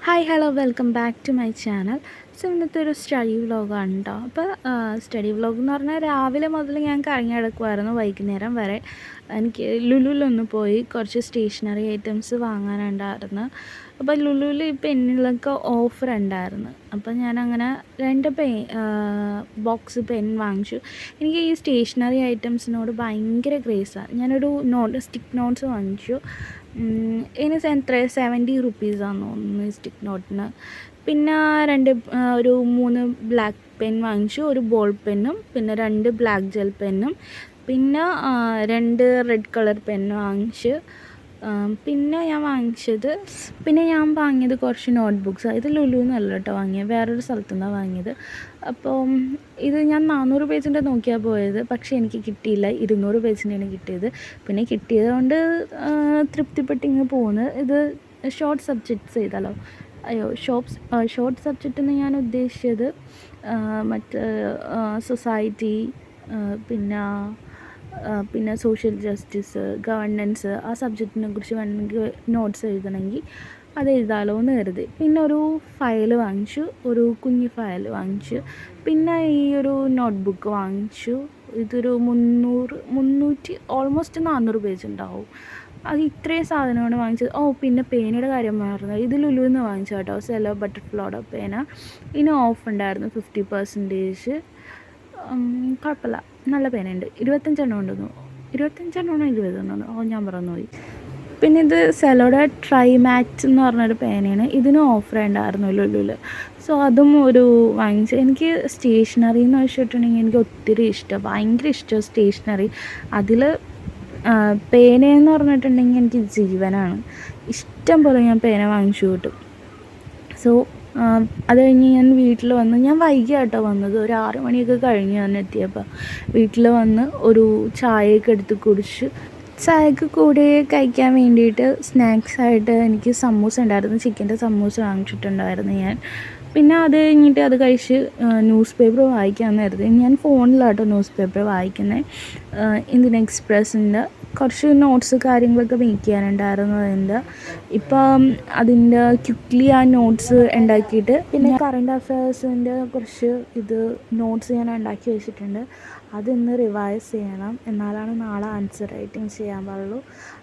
Hi hello welcome back to my channel. So ഇന്നത്തെ ഒരു study വ്ളോഗാണ് കേട്ടോ. അപ്പോൾ സ്റ്റഡി വ്ളോഗ് എന്ന് പറഞ്ഞാൽ രാവിലെ മുതൽ ഞാൻ കറങ്ങി നടക്കുമായിരുന്നു വൈകുന്നേരം വരെ. എനിക്ക് ലുലുവിലൊന്ന് പോയി കുറച്ച് സ്റ്റേഷനറി ഐറ്റംസ് വാങ്ങാനുണ്ടായിരുന്നു. അപ്പോൾ ലുലുവിൽ ഈ പെന്നിലൊക്കെ ഓഫർ ഉണ്ടായിരുന്നു. അപ്പോൾ ഞാനങ്ങനെ 2 ബോക്സ് പെൻ വാങ്ങിച്ചു. എനിക്ക് ഈ സ്റ്റേഷനറി ഐറ്റംസിനോട് ഭയങ്കര ക്രേസാണ്. ഞാനൊരു സ്റ്റിക്ക് നോട്ട്സ് വാങ്ങിച്ചു. ഇതിന് എത്ര 70 റുപ്പീസാണെന്ന് തോന്നുന്നു സ്റ്റിക്ക് നോട്ടിന്. പിന്നെ ഒരു 3 ബ്ലാക്ക് പെൻ വാങ്ങിച്ചു, ഒരു ബോൾ പെന്നും പിന്നെ 2 ബ്ലാക്ക് ജെൽ പെന്നും, പിന്നെ 2 റെഡ് കളർ പെന്ന് വാങ്ങിച്ച്. പിന്നെ ഞാൻ വാങ്ങിയത് കുറച്ച് നോട്ട് ബുക്സാണ്. ഇത് ലുലുവിന്നല്ല കേട്ടോ വാങ്ങിയത്, വേറൊരു സ്ഥലത്തുനിന്നാണ് വാങ്ങിയത്. അപ്പോൾ ഇത് ഞാൻ 400 പേജിൻ്റെ നോക്കിയാൽ പോയത്, പക്ഷേ എനിക്ക് കിട്ടിയില്ല. 200 പേജിൻ്റെയാണ് കിട്ടിയത്. പിന്നെ കിട്ടിയത് കൊണ്ട് തൃപ്തിപ്പെട്ട് ഇങ്ങനെ പോകുന്നത്. ഇത് ഷോർട്ട് സബ്ജക്ട്സ് ചെയ്താലോ? ഷോർട്ട് സബ്ജക്റ്റ് എന്ന് ഞാൻ ഉദ്ദേശിച്ചത് മറ്റ് സൊസൈറ്റി, പിന്നെ സോഷ്യൽ ജസ്റ്റിസ്, ഗവൺനൻസ്, ആ സബ്ജക്റ്റിനെ കുറിച്ച് വേണമെങ്കിൽ നോട്ട്സ് എഴുതണമെങ്കിൽ അത് എഴുതാമല്ലോ എന്ന് കരുതി. പിന്നെ ഒരു ഫയൽ വാങ്ങിച്ചു, ഒരു കുഞ്ഞു ഫയൽ വാങ്ങിച്ചു. പിന്നെ ഈ ഒരു നോട്ട് ബുക്ക് വാങ്ങിച്ചു. ഇതൊരു 300 ഓൾമോസ്റ്റ് 400 പേജ് ഉണ്ടാവും. അത് ഇത്രയും സാധനമാണ് വാങ്ങിച്ചത്. പിന്നെ പേനയുടെ കാര്യം മറന്നു. ഇത് ലുലുവിൽ നിന്ന് വാങ്ങിച്ചു കേട്ടോ, സെല്ലോ ബട്ടർഫ്ലോയുടെ പേന. ഇതിന് ഓഫ് ഉണ്ടായിരുന്നു 50%. കുഴപ്പമില്ല, നല്ല പേനയുണ്ട്. 25 ഉണ്ടെന്നു. 20 ഞാൻ മറന്നുപോയി. പിന്നെ ഇത് സെലോയുടെ ട്രൈമാക്സ് എന്ന് പറഞ്ഞൊരു പേനയാണ്. ഇതിന് ഓഫർ ഉണ്ടായിരുന്നു ലുലുവിൽ. സോ അതും ഒരു വാങ്ങിച്ചു. എനിക്ക് സ്റ്റേഷനറി എന്ന് വെച്ചിട്ടുണ്ടെങ്കിൽ എനിക്ക് ഒത്തിരി ഇഷ്ടം, ഭയങ്കര ഇഷ്ടം സ്റ്റേഷനറി. അതിൽ പേനയെന്ന് പറഞ്ഞിട്ടുണ്ടെങ്കിൽ എനിക്ക് ജീവനാണ്. ഇഷ്ടം പോലെ ഞാൻ പേന വാങ്ങിച്ചു കിട്ടും. സോ അത് കഴിഞ്ഞ് ഞാൻ വീട്ടിൽ വന്ന്, ഞാൻ വൈകിയാട്ടോ വന്നത്, ഒരു 6 മണിയൊക്കെ കഴിഞ്ഞ് ഞാൻ എത്തിയപ്പോൾ. വീട്ടിൽ വന്ന് ഒരു ചായയൊക്കെ എടുത്ത് കുടിച്ച്, ചായക്ക് കൂടെ കഴിക്കാൻ വേണ്ടിയിട്ട് സ്നാക്സായിട്ട് എനിക്ക് സമൂസ ഉണ്ടായിരുന്നു. ചിക്കൻ്റെ സമൂസ വാങ്ങിച്ചിട്ടുണ്ടായിരുന്നു ഞാൻ. പിന്നെ അത് കഴിഞ്ഞിട്ട് അത് കഴിച്ച് ന്യൂസ് പേപ്പർ വായിക്കാമെന്ന് കരുതി. ഞാൻ ഫോണിലാട്ടോ ന്യൂസ് പേപ്പർ വായിക്കുന്നത്. ഇന്ത്യൻ എക്സ്പ്രസ്സിൻ്റെ കുറച്ച് നോട്ട്സ് കാര്യങ്ങളൊക്കെ മേക്ക് ചെയ്യാനുണ്ടായിരുന്നു അതിൻ്റെ. ഇപ്പം അതിൻ്റെ ക്വിക്ക്ലി ആ നോട്ട്സ് ഉണ്ടാക്കിയിട്ട്, പിന്നെ കറണ്ട് അഫയേഴ്സിൻ്റെ കുറച്ച് നോട്ട്സ് ഞാൻ ഉണ്ടാക്കി വെച്ചിട്ടുണ്ട്. അതിന്ന് റിവൈസ് ചെയ്യണം, എന്നാലാണ് നാളെ ആൻസർ റൈറ്റിംഗ് ചെയ്യാൻ പാടുള്ളൂ.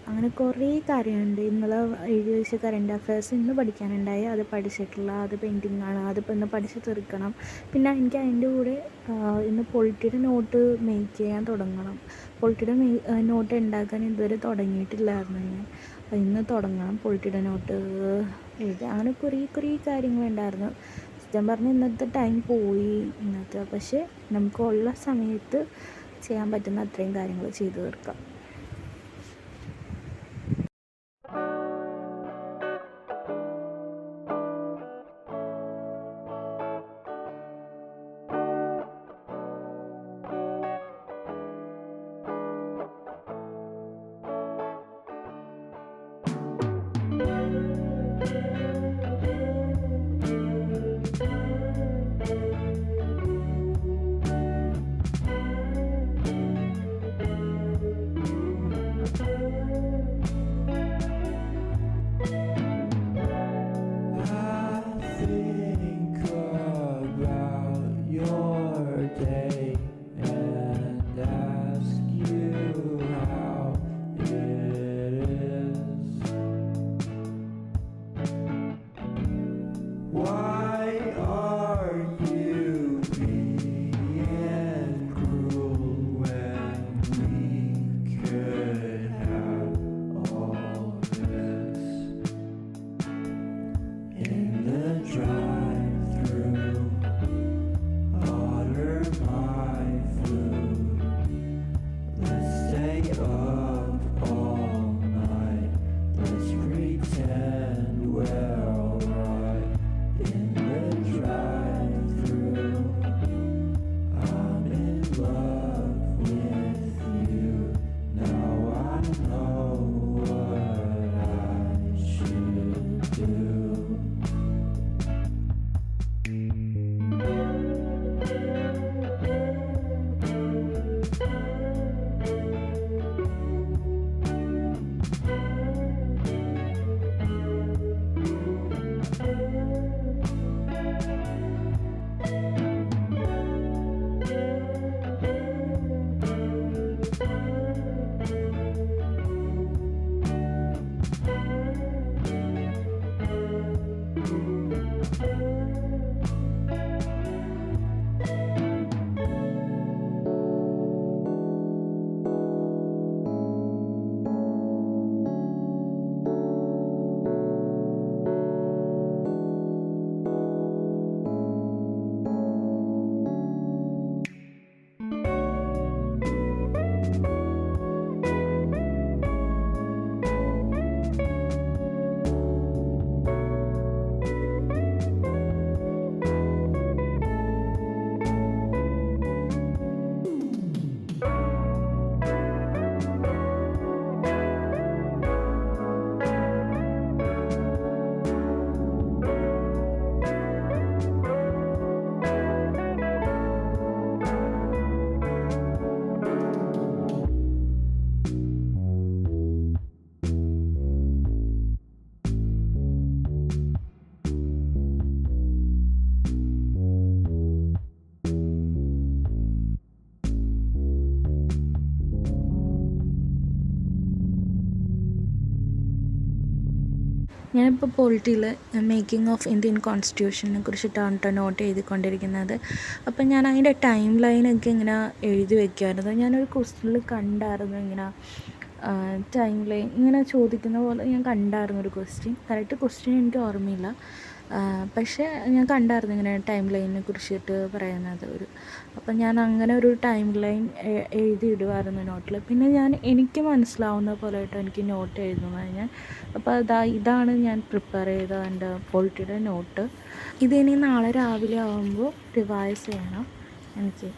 അങ്ങനെ കുറേ കാര്യമുണ്ട്. ഇന്നലെ എഴുതി വെച്ച കറണ്ട് അഫയേഴ്സ് ഇന്ന് പഠിക്കാനുണ്ടായി. അത് പഠിച്ചിട്ടില്ല, അത് പെൻഡിങ്ങാണ്. അതിപ്പോൾ ഇന്ന് പഠിച്ച് തീർക്കണം. പിന്നെ എനിക്ക് അതിൻ്റെ കൂടെ ഇന്ന് പൊളിറ്റിയുടെ നോട്ട് മേക്ക് ചെയ്യാൻ തുടങ്ങണം. പൊളിറ്റിയുടെ നോട്ട് ഉണ്ടാക്കാൻ ഇതുവരെ തുടങ്ങിയിട്ടില്ലായിരുന്നു ഞാൻ. അപ്പോൾ ഇന്ന് തുടങ്ങണം പൊളിറ്റിയുടെ നോട്ട് എഴുതി. അങ്ങനെ കുറേ കാര്യങ്ങളുണ്ടായിരുന്നു. സത്യം പറഞ്ഞാൽ ഇന്നത്തെ ടൈം പോയി പക്ഷേ നമുക്കുള്ള സമയത്ത് ചെയ്യാൻ പറ്റുന്ന അത്രയും കാര്യങ്ങൾ ചെയ്തു തീർക്കാം. In ഞാനിപ്പോൾ പോളിറ്റിയിൽ മേക്കിംഗ് ഓഫ് ഇന്ത്യൻ കോൺസ്റ്റിറ്റ്യൂഷനെ കുറിച്ചിട്ടാണ് കേട്ടോ നോട്ട് എഴുതിക്കൊണ്ടിരിക്കുന്നത്. അപ്പം ഞാൻ അതിൻ്റെ ടൈം ലൈനൊക്കെ ഇങ്ങനെ എഴുതി വയ്ക്കുമായിരുന്നു. ഞാനൊരു ക്വസ്റ്റ്യനിൽ കണ്ടായിരുന്നു ഇങ്ങനെ ടൈം ലൈൻ ഇങ്ങനെ ചോദിക്കുന്ന പോലെ ഞാൻ കണ്ടായിരുന്നു ഒരു ക്വസ്റ്റ്യൻ. കറക്റ്റ് ക്വസ്റ്റ്യൻ എനിക്ക് ഓർമ്മയില്ല, പക്ഷേ ഞാൻ കണ്ടായിരുന്നു ഇങ്ങനെ ടൈം ലൈനിനെ കുറിച്ചിട്ട് പറയുന്നത് അപ്പം ഞാൻ അങ്ങനെ ഒരു ടൈം ലൈൻ എഴുതി ഇടുമായിരുന്നു നോട്ടിൽ. പിന്നെ ഞാൻ എനിക്ക് മനസ്സിലാവുന്ന പോലെ ആയിട്ട് എനിക്ക് നോട്ട് എഴുതുന്നത് ഞാൻ. അപ്പോൾ ഇതാണ് ഞാൻ പ്രിപ്പയർ ചെയ്ത എൻ്റെ പോളിറ്റിയുടെ നോട്ട്. ഇതിനി നാളെ രാവിലെ ആകുമ്പോൾ റിവൈസ് ചെയ്യണം എനിക്ക്.